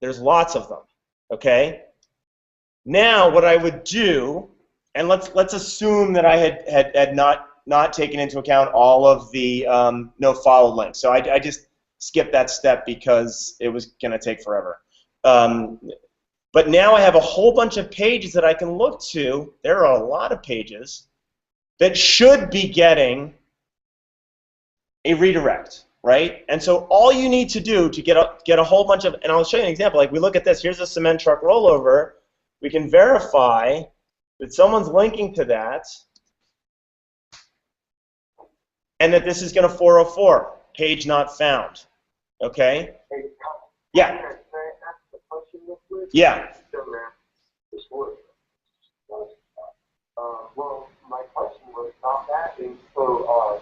There's lots of them, okay? Now what I would do, and let's assume that I had not taken into account all of the no follow links. So I just skipped that step because it was going to take forever. But now I have a whole bunch of pages that I can look to. There are a lot of pages that should be getting a redirect, right? And so all you need to do to get a whole bunch of, and I'll show you an example. Like we look at this. Here's a cement truck rollover. We can verify that someone's linking to that and that this is going to 404, page not found. Okay? Yeah. Yeah. Well, my question was not that. So,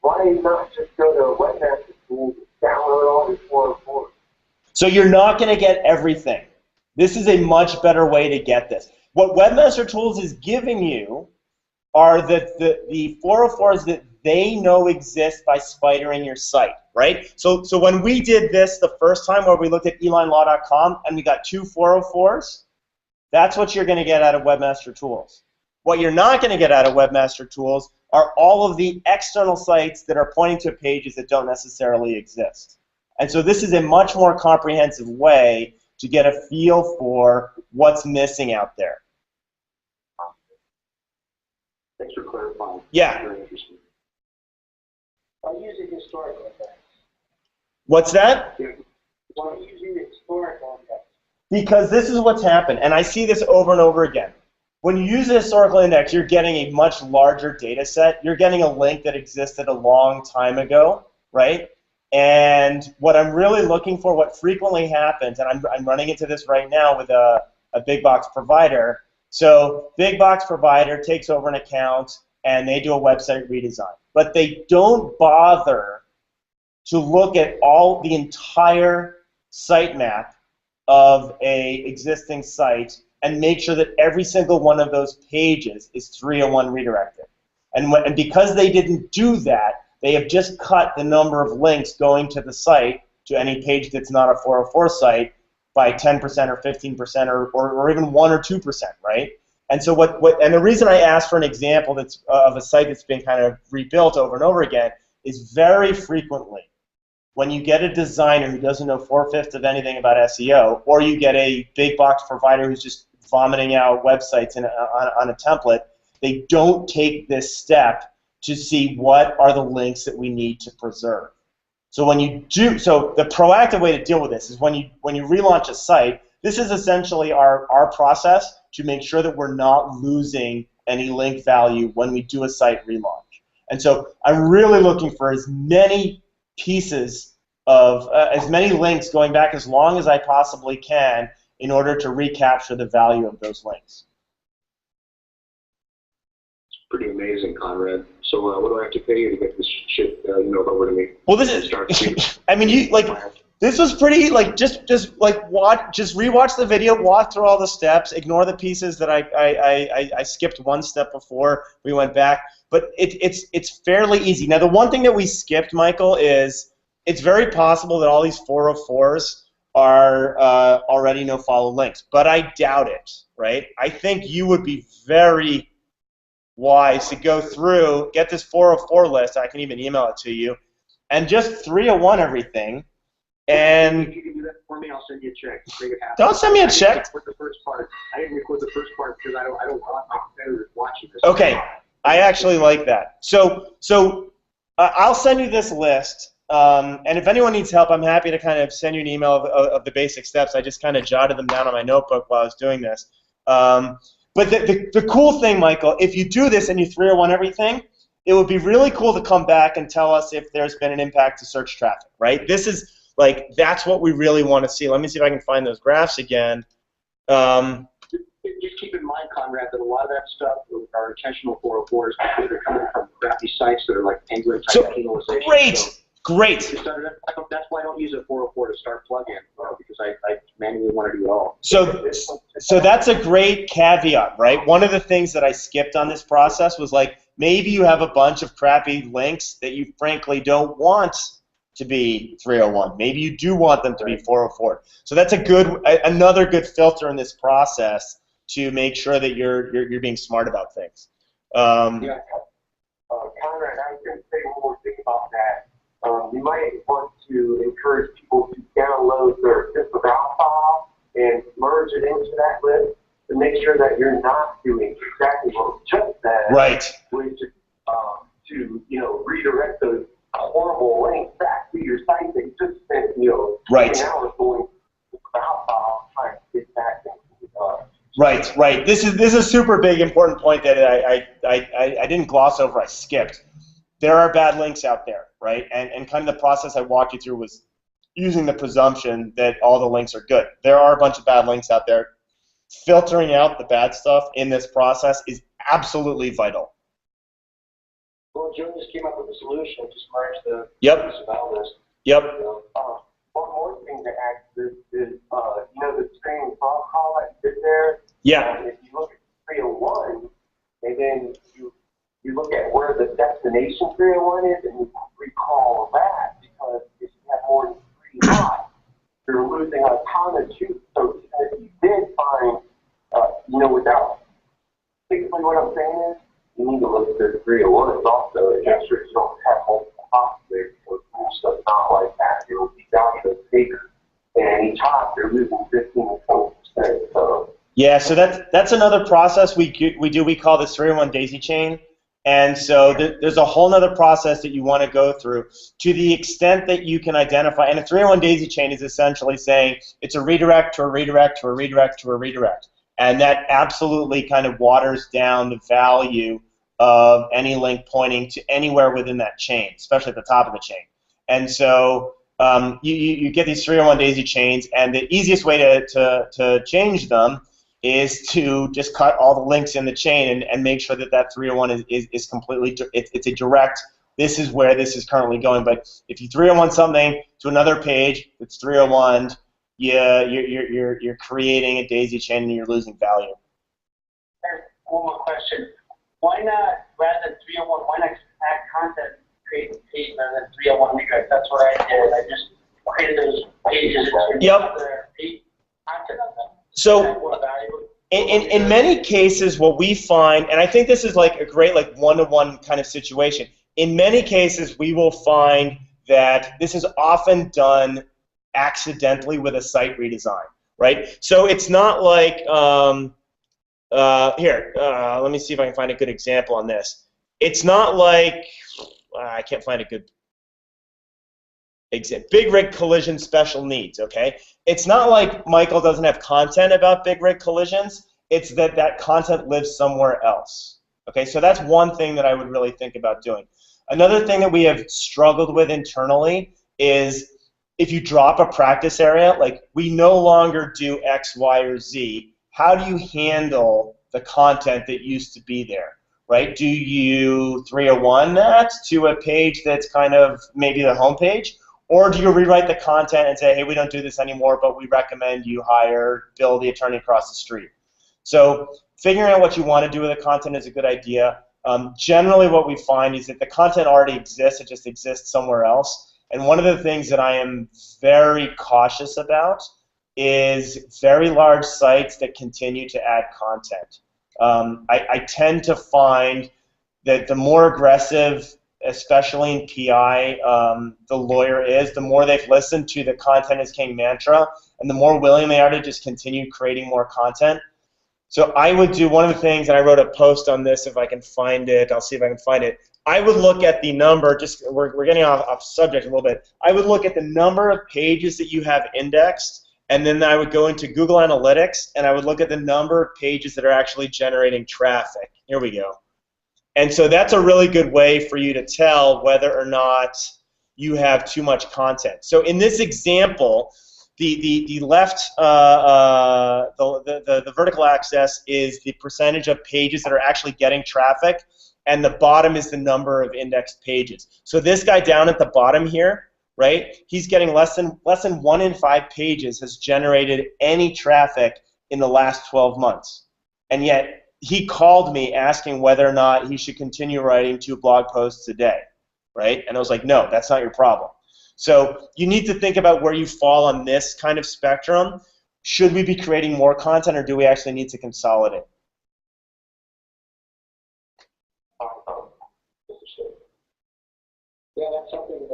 why not just go to Webmaster Tools, download all these 404s? So you're not going to get everything. This is a much better way to get this. What Webmaster Tools is giving you are the 404s that they know exist by spidering your site, right? So when we did this the first time where we looked at elinelaw.com and we got 2 404s, that's what you're going to get out of Webmaster Tools. What you're not going to get out of Webmaster Tools are all of the external sites that are pointing to pages that don't necessarily exist. And so this is a much more comprehensive way to get a feel for what's missing out there. Thanks for clarifying. Yeah. Very interesting. By using historical index. What's that? Why using historical index? Because this is what's happened, and I see this over and over again. When you use a historical index, you're getting a much larger data set. You're getting a link that existed a long time ago, right? And what I'm really looking for, what frequently happens, and I'm running into this right now with a big box provider. So big box provider takes over an account and they do a website redesign. But they don't bother to look at the entire sitemap of a existing site and make sure that every single one of those pages is 301 redirected. And because they didn't do that, they have just cut the number of links going to the site, to any page that's not a 404 site, by 10% or 15% or even 1 or 2%, right? And so and the reason I asked for an example that's of a site that's been kind of rebuilt over and over again is very frequently when you get a designer who doesn't know 4/5 of anything about SEO, or you get a big box provider who's just vomiting out websites on a template, they don't take this step to see what are the links that we need to preserve. So when you do, so the proactive way to deal with this is when you relaunch a site, this is essentially our process to make sure that we're not losing any link value when we do a site relaunch. And so I'm really looking for as many pieces of, as many links going back as long as I possibly can in order to recapture the value of those links. It's pretty amazing, Conrad. So what do I have to pay you to get this shit over to me? Well, this is, I mean, this was pretty, just rewatch the video, walk through all the steps, ignore the pieces that I skipped one step before we went back. But it's fairly easy. Now, the one thing that we skipped, Michael, is it's very possible that all these 404s are already no-follow links, but I doubt it, right? I think you would be very wise to go through, get this 404 list, I can even email it to you, and just 301 everything. And if you can do that for me, I'll send you a check. Make it happen. Don't send me a check. I didn't record the first part because I don't want my competitors watching this. Okay, I actually like that. So I'll send you this list, and if anyone needs help, I'm happy to kind of send you an email of the basic steps. I just kind of jotted them down on my notebook while I was doing this. But the cool thing, Michael, if you do this and you 301 everything, it would be really cool to come back and tell us if there's been an impact to search traffic, right? This is, that's what we really want to see. Let me see if I can find those graphs again. Just keep in mind, Conrad, that a lot of that stuff are intentional 404s because they're coming from crappy sites that are like penguin-type penalization. Great, so great. That's why I don't use a 404 to start plugin, because I manually want to do it all. So that's a great caveat, right? One of the things that I skipped on this process was maybe you have a bunch of crappy links that you frankly don't want to be 301. Maybe you do want them to be 404. So that's another good filter in this process to make sure that you're being smart about things. Yeah. Conrad, I was going to say one more thing about that. You might want to encourage people to download their disavow file and merge it into that list to make sure that you're not doing exactly what was just said. Right. Which is to redirect those horrible links back to your site that you just spent 10 hours going to the disavow file trying to get back into. Right. This is a super big important point that I didn't gloss over. I skipped. There are bad links out there, right? And kind of the process I walked you through was using the presumption that all the links are good. There are a bunch of bad links out there. Filtering out the bad stuff in this process is absolutely vital. Well, Joe just came up with a solution. Just merge the disavow list. Yep. One more thing to add to this is, the streaming call that you did there. Yeah. If you look at 301, and then you look at where the destination 301 is, and you recall that, because if you have more than 3 lots, you're losing a ton of juice. So if you did find, without, basically what I'm saying is, you need to look at the 301s also, and make sure you don't have multiple hops there, because stuff not like that. It'll be down to the figure, and each hop they're losing 15 to 20%. So. Yeah, so that's another process we do. We call this 301 daisy chain. And so there's a whole other process that you want to go through to the extent that you can identify. And a 301 daisy chain is essentially saying it's a redirect to a redirect to a redirect to a redirect. And that absolutely kind of waters down the value of any link pointing to anywhere within that chain, especially at the top of the chain. And so you get these 301 daisy chains, and the easiest way to change them is to just cut all the links in the chain and make sure that 301 is completely, it's a direct, this is where this is currently going. But if you 301 something to another page that's 301, you're creating a daisy chain and you're losing value. One more question. Why not, rather than 301, why not add content, create a page rather than 301 redirect? That's what I did. I just created those pages and other content on them. So in many cases, what we find, and I think this is like a great one-to-one kind of situation, in many cases we will find that this is often done accidentally with a site redesign, right? So it's not like, let me see if I can find a good example on this. It's not like, I can't find a good example. Big rig collision special needs, okay? It's not like Michael doesn't have content about big rig collisions. It's that content lives somewhere else, okay? So that's one thing that I would really think about doing. Another thing that we have struggled with internally is if you drop a practice area, like we no longer do X, Y, or Z, how do you handle the content that used to be there, right? Do you 301 that to a page that's kind of maybe the home page? Or do you rewrite the content and say, hey, we don't do this anymore, but we recommend you hire Bill, the attorney across the street? So figuring out what you want to do with the content is a good idea. Generally what we find is that the content already exists, it just exists somewhere else. And one of the things that I am very cautious about is very large sites that continue to add content. I tend to find that the more aggressive, especially in PI, the lawyer is, the more they've listened to the content is king mantra, and the more willing they are to just continue creating more content. So I would do one of the things, and I wrote a post on this if I can find it. I'll see if I can find it. I would look at the number, we're getting off subject a little bit. I would look at the number of pages that you have indexed, and then I would go into Google Analytics, and I would look at the number of pages that are actually generating traffic. Here we go. And so that's a really good way for you to tell whether or not you have too much content. So in this example, the left, the vertical axis is the percentage of pages that are actually getting traffic, and the bottom is the number of indexed pages. So this guy down at the bottom here, right, he's getting less than 1 in 5 pages has generated any traffic in the last 12 months. And yet he called me asking whether or not he should continue writing 2 blog posts a day, right? And I was like, no, that's not your problem. So you need to think about where you fall on this kind of spectrum. Should we be creating more content, or do we actually need to consolidate? Yeah, that's something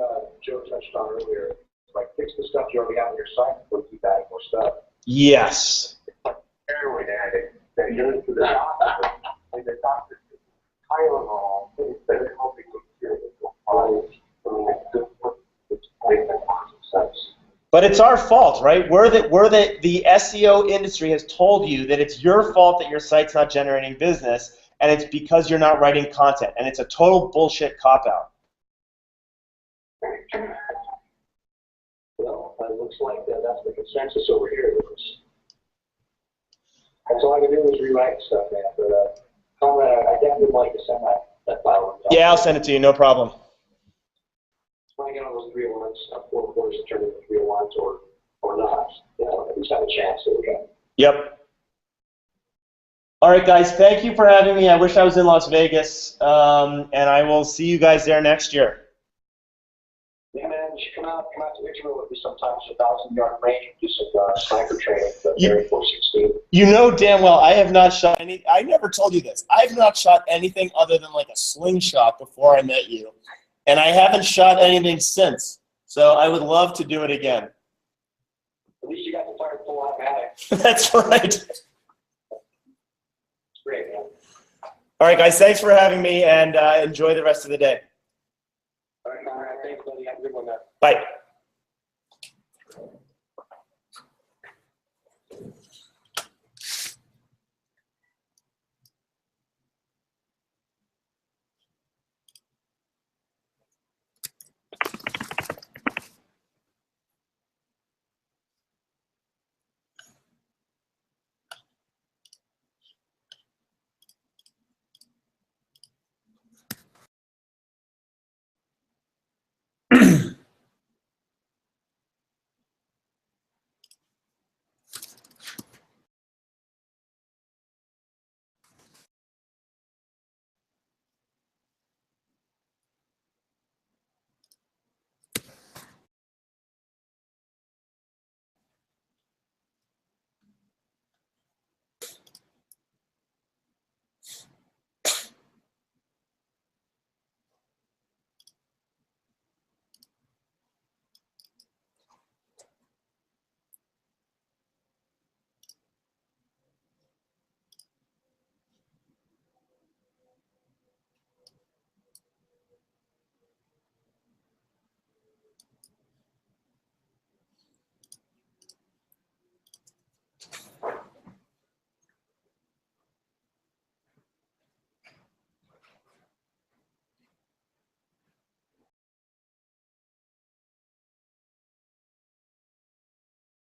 Joe touched on earlier. Like, fix the stuff you already have on your site before you keep adding more stuff. Yes. Heroin addict that goes to the doctor, and the doctor says Tylenol instead of helping them cure the body. I mean, it's making sense. But it's our fault, right? The SEO industry has told you that it's your fault that your site's not generating business, and it's because you're not writing content, and it's a total bullshit cop-out. Well, it looks like that's the consensus over here. That's all I can do is rewrite stuff, man. But Conrad, I definitely would like to send that file. Yeah, I'll send it to you, no problem. When I get on those 301s, 4 quarters to turn into 301s or not, at least have a chance. There we go. Yep. All right, guys, thank you for having me. I wish I was in Las Vegas, and I will see you guys there next year. Yeah, man, you should come out to Israel with me sometimes, 1,000-yard range, do some sniper training for Area 416. You know damn well I have not shot any. I never told you this. I have not shot anything other than like a slingshot before I met you, and I haven't shot anything since. So I would love to do it again. At least you got to fire full automatic. That's right. It's great, man. All right, guys, thanks for having me, and enjoy the rest of the day. All right, Conrad, thanks, buddy. Have a good one, man. Bye.